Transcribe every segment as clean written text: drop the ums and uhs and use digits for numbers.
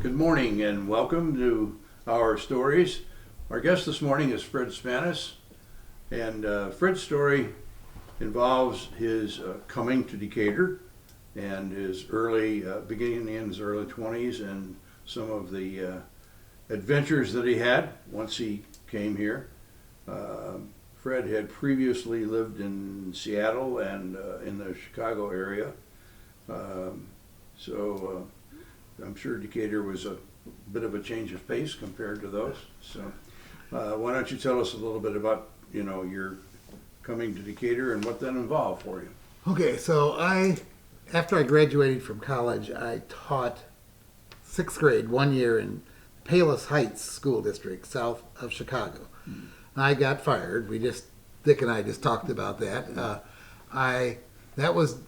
Good morning and welcome to our stories. Our guest this morning is Fred Spannaus, and Fred's story involves his coming to Decatur and his beginning in his early 20s and some of the adventures that he had once he came here. Fred had previously lived in Seattle and in the Chicago area, so I'm sure Decatur was a bit of a change of pace compared to those. So why don't you tell us a little bit about your coming to Decatur and what that involved for you? Okay, so after I graduated from college, I taught sixth grade 1 year in Palos Heights School District, south of Chicago. I got fired. Dick and I just talked about that. That was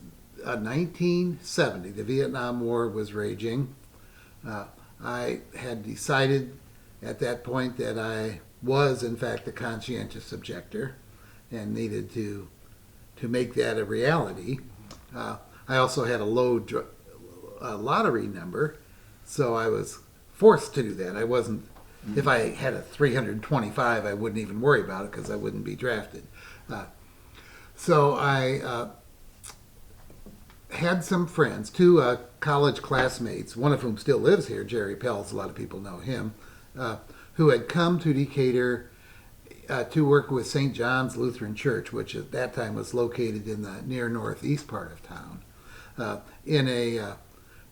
1970. The Vietnam War was raging. I had decided at that point that I was, in fact, a conscientious objector and needed to make that a reality. I also had a low lottery number, so I was forced to do that. I wasn't. If I had a 325, I wouldn't even worry about it because I wouldn't be drafted. So I had some friends, two college classmates, one of whom still lives here, Jerry Pelz, a lot of people know him, who had come to Decatur to work with St. John's Lutheran Church, which at that time was located in the near northeast part of town, in a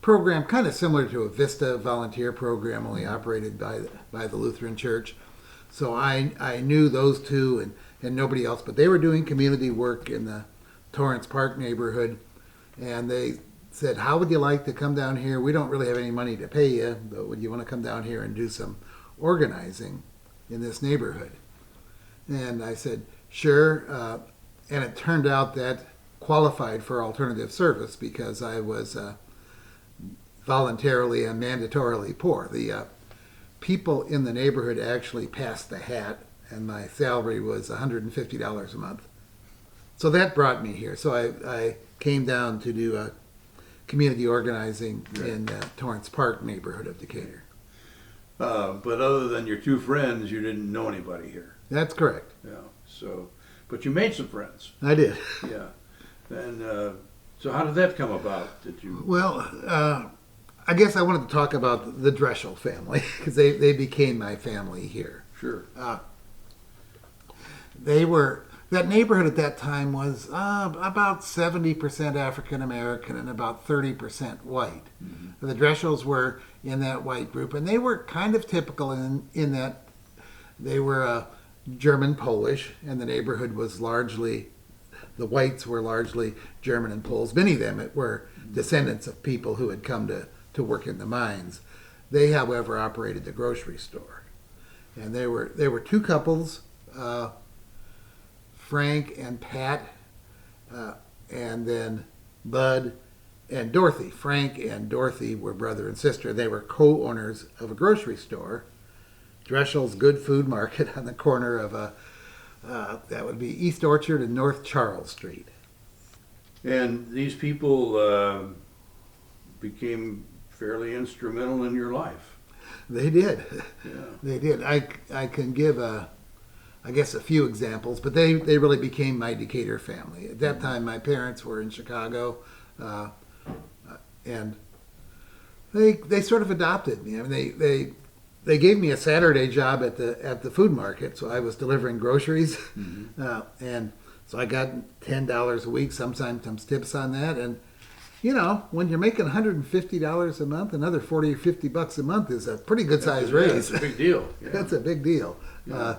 program kind of similar to a Vista volunteer program, only operated by the Lutheran Church. So I knew those two and nobody else, but they were doing community work in the Torrance Park neighborhood, and they said, how would you like to come down here? We don't really have any money to pay you, but would you want to come down here and do some organizing in this neighborhood? And I said, sure. And it turned out that qualified for alternative service because I was voluntarily and mandatorily poor. The people in the neighborhood actually passed the hat, and my salary was $150 a month. So that brought me here. So I came down to do community organizing in the Torrance Park neighborhood of Decatur. But other than your two friends, you didn't know anybody here. That's correct. Yeah. But you made some friends. I did. Yeah. And so how did that come about? Well, I guess I wanted to talk about the Dreschel family because they became my family here. Sure. That neighborhood at that time was about 70% African American and about 30% white. Mm-hmm. The Dreschels were in that white group, and they were kind of typical in that they were German Polish, and the neighborhood was largely, the whites were largely German and Poles. Many of them were descendants of people who had come to work in the mines. They, however, operated the grocery store, and there were two couples. Frank and Pat, and then Bud and Dorothy. Frank and Dorothy were brother and sister. They were co-owners of a grocery store, Dreschel's Good Food Market, on the corner of that would be East Orchard and North Charles Street. And these people became fairly instrumental in your life. They did. Yeah. They did. I can give I guess a few examples, but they really became my Decatur family. At that time, my parents were in Chicago, and they sort of adopted me. I mean, they gave me a Saturday job at the food market, so I was delivering groceries, mm-hmm. And so I got $10 a week, sometimes some tips on that, and when you're making $150 a month, another $40 or $50 a month is a pretty good size raise. That's a big deal. Yeah. That's a big deal. Yeah.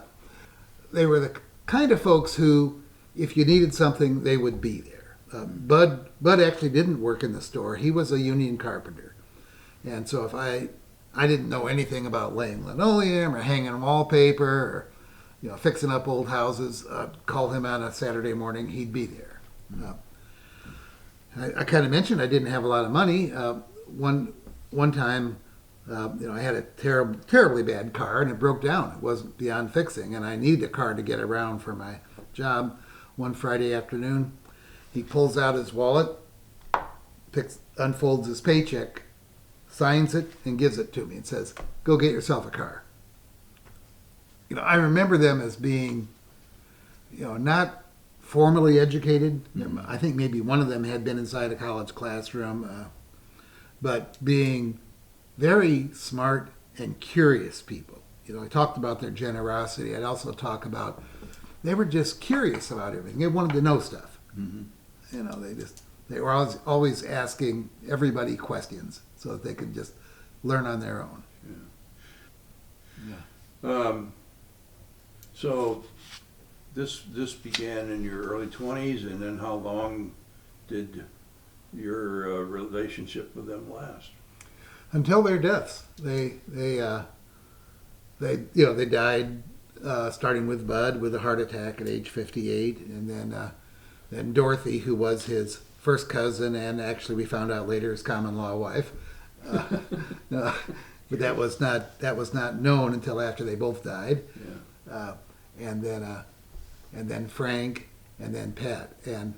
They were the kind of folks who, if you needed something, they would be there. Bud actually didn't work in the store. He was a union carpenter. And so if I didn't know anything about laying linoleum or hanging wallpaper or fixing up old houses, call him on a Saturday morning, he'd be there. I kind of mentioned I didn't have a lot of money. One time, I had a terribly bad car, and it broke down. It wasn't beyond fixing, and I needed a car to get around for my job. One Friday afternoon, he pulls out his wallet, unfolds his paycheck, signs it, and gives it to me and says, "Go get yourself a car." I remember them as being, not formally educated. I think maybe one of them had been inside a college classroom, but being very smart and curious people. I talked about their generosity. I'd also talk about they were just curious about everything. They wanted to know stuff. They were always asking everybody questions so that they could just learn on their own. So this began in your early 20s, and then how long did your relationship with them last? Until their deaths. They died starting with Bud with a heart attack at age 58, and then Dorothy, who was his first cousin and actually we found out later his common law wife. But that was not known until after they both died. Yeah. And then Frank, and then Pat. And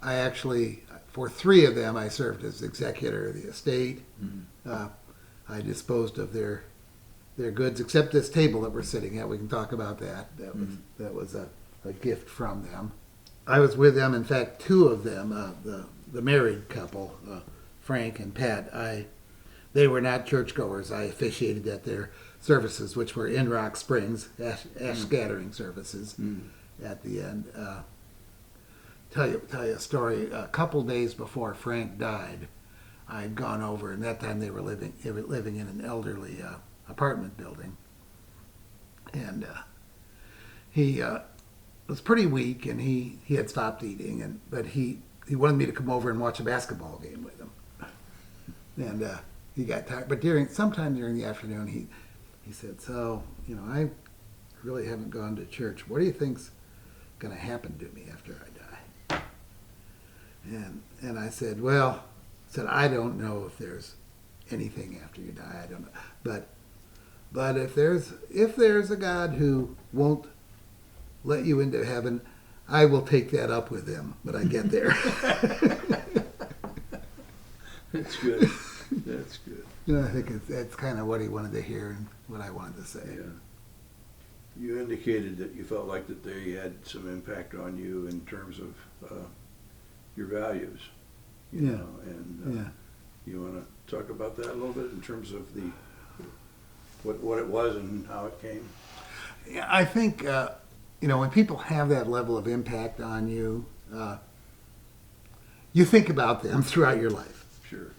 I actually, for three of them, I served as executor of the estate. Mm-hmm. I disposed of their goods, except this table that we're sitting at. We can talk about that. That was a gift from them. I was with them. In fact, two of them, the married couple, Frank and Pat. They were not churchgoers. I officiated at their services, which were in Rock Springs, ash scattering services. At the end, tell you a story. A couple days before Frank died, I'd gone over, and that time they were living in an elderly apartment building, and he was pretty weak, and he had stopped eating, but he wanted me to come over and watch a basketball game with him, and he got tired. But sometime during the afternoon, he said, "So, I really haven't gone to church. What do you think's going to happen to me after I die?" And I said, "Well," I don't know if there's anything after you die. I don't know, but if there's a God who won't let you into heaven, I will take that up with him when I get there." That's good. That's good. I think that's kind of what he wanted to hear and what I wanted to say. Yeah. You indicated that you felt like that they had some impact on you in terms of your values. You know, and you want to talk about that a little bit in terms of what it was and how it came? Yeah, I think when people have that level of impact on you, you think about them throughout your life. Sure.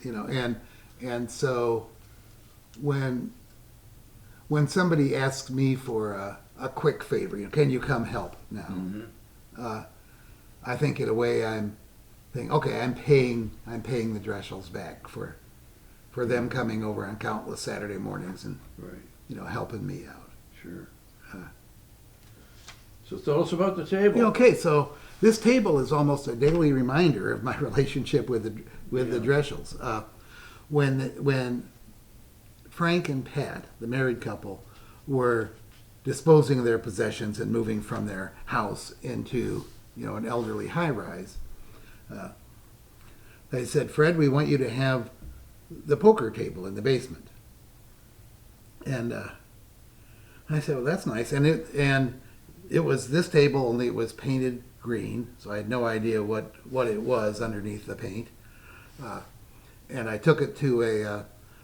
And so when somebody asks me for a quick favor, can you come help now? Mm-hmm. I think in a way I'm thinking, okay, I'm paying the Dreschels back for them coming over on countless Saturday mornings and right. Helping me out. Sure. So tell us about the table. Okay, so this table is almost a daily reminder of my relationship with the Dreschels. When Frank and Pat, the married couple, were disposing of their possessions and moving from their house into an elderly high-rise, they said, "Fred, we want you to have the poker table in the basement." And I said, "Well, that's nice." And it was this table, only it was painted green, so I had no idea what it was underneath the paint. And I took it to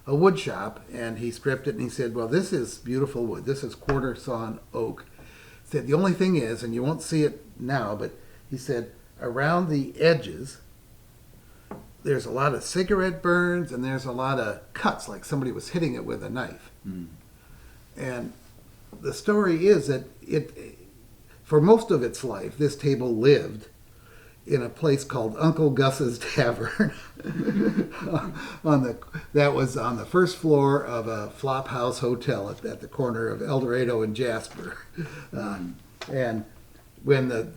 a wood shop, and he stripped it, and he said, "Well, this is beautiful wood. This is quarter sawn oak." He said, "The only thing is, and you won't see it now, but," he said, "around the edges, there's a lot of cigarette burns, and there's a lot of cuts, like somebody was hitting it with a knife." And the story is that for most of its life, this table lived in a place called Uncle Gus's Tavern. That was on the first floor of a flop house hotel at the corner of El Dorado and Jasper. And when the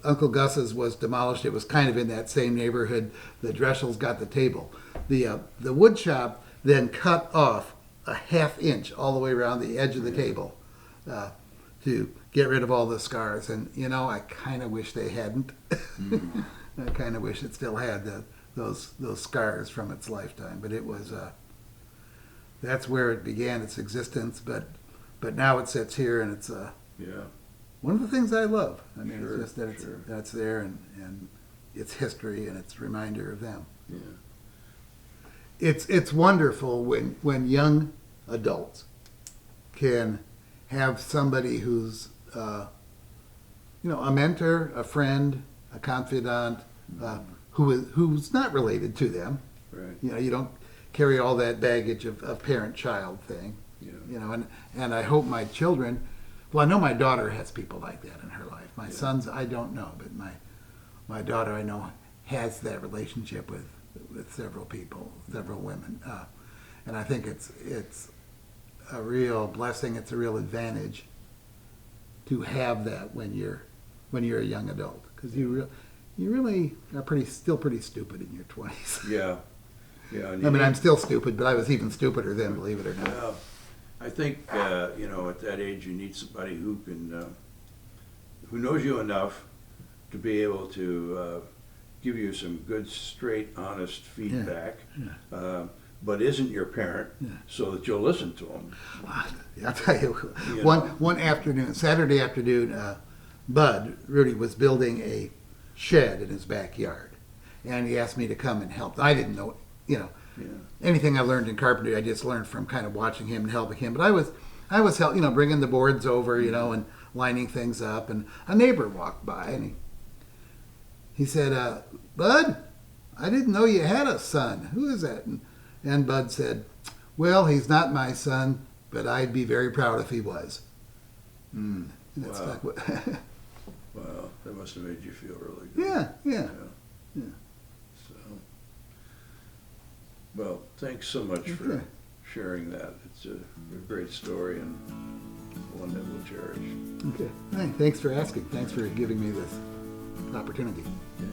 Uncle Gus's was demolished, it was kind of in that same neighborhood. The Dreschels got the table. The wood shop then cut off a half inch all the way around the edge of the table to get rid of all the scars. And I kind of wish they hadn't. I kind of wish it still had those scars from its lifetime. But it was that's where it began its existence. But now it sits here, and it's Yeah. one of the things I love. I mean, Sure, it's just that sure. it's there, and it's history, and it's a reminder of them. Yeah. It's wonderful when young adults can have somebody who's a mentor, a friend, a confidant, who's not related to them. Right. You don't carry all that baggage of parent-child thing. Yeah. And I hope my children. Well, I know my daughter has people like that in her life. My Yeah. sons, I don't know, but my daughter, I know, has that relationship with several people, several women, and I think it's a real blessing. It's a real advantage to have that when you're a young adult, because you really are still pretty stupid in your 20s. Yeah. Yeah. and I you mean, need- I'm still stupid, but I was even stupider then, believe it or not. Yeah. I think at that age you need somebody who can who knows you enough to be able to give you some good, straight, honest feedback, but isn't your parent, so that you'll listen to them. I'll tell you, You one afternoon, Saturday afternoon, Bud Rudy was building a shed in his backyard, and he asked me to come and help. I didn't know, Yeah. anything I learned in carpentry, I just learned from kind of watching him and helping him. But I was bringing the boards over, and lining things up. And a neighbor walked by, and he said, "Bud, I didn't know you had a son. Who is that?" And Bud said, "Well, he's not my son, but I'd be very proud if he was." And that Wow. stuck with- Wow, that must have made you feel really good. yeah. So, well, thanks so much for Okay. sharing that. It's a great story and one that we'll cherish. Okay. Hey, thanks for asking. Thanks for giving me this opportunity. Yeah.